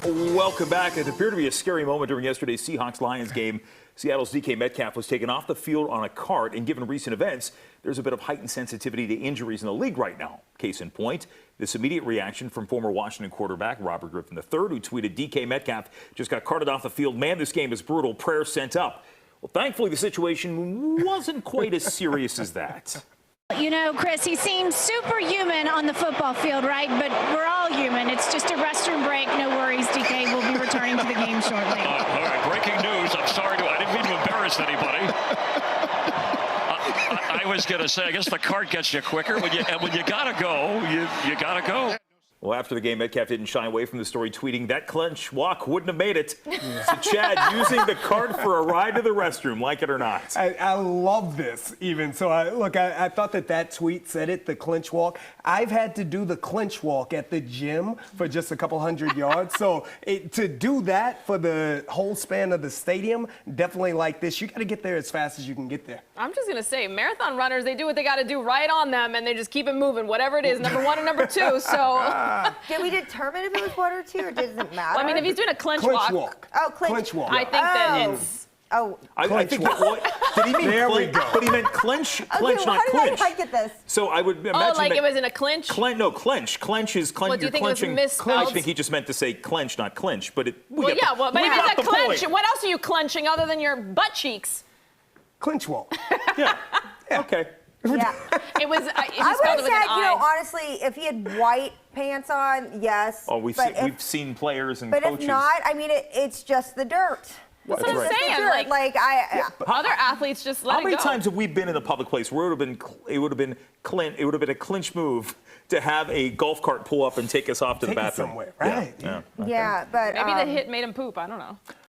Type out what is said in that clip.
Welcome back. It appeared to be a scary moment during yesterday's Seahawks-Lions game. Seattle's DK Metcalf was taken off the field on a cart, and given recent events, there's a bit of heightened sensitivity to injuries in the league right now. Case in point, this immediate reaction from former Washington quarterback Robert Griffin III, who tweeted, DK Metcalf just got carted off the field. Man, this game is brutal. Prayers sent up. Well, thankfully, the situation wasn't quite as serious as that. You know, Chris, he seems superhuman on the football field, right? But we're all human. It's just a restroom break. No worries. DK will be returning to the game shortly. All right, breaking news. I'm sorry. I didn't mean to embarrass anybody. I was going to say, I guess the cart gets you quicker. When you got to go, you got to go. Well, after the game, Metcalf didn't shy away from the story, tweeting, that clench walk wouldn't have made it. So, Chad, using the cart for a ride to the restroom, like it or not. I love this, even. So, I thought that tweet said it, the clench walk. I've had to do the clench walk at the gym for just a couple hundred yards. So, to do that for the whole span of the stadium, definitely like this. You got to get there as fast as you can get there. I'm just going to say, marathon runners, they do what they got to do right on them, and they just keep it moving, whatever it is, number one and number two. So... Did we determine if it was 1 or 2, or does it matter? Well, I mean, if he's doing a clench walk. Oh, clench walk. I think that it's... Oh. I think that, did he mean there clench? We go. But he meant clench, not clinch. How did I get this? So I would imagine. Oh, like it was in a clinch? No, clench. Clench is clench. Well, do you think it was misspelled? I think he just meant to say clench, not clinch. But it. But if it's a clench, what else are you clenching other than your butt cheeks? Clench walk. Yeah. Okay. Yeah. It was. I would have said, honestly, if he had white pants on, yes. Oh, we've seen players and coaches. But if not, I mean, it's just the dirt. That's what I'm saying. Like other athletes just let it go. How many times have we been in a public place where it would have been a clinch move to have a golf cart pull up and take us off to the bathroom somewhere, right? Yeah, but maybe the hit made him poop. I don't know.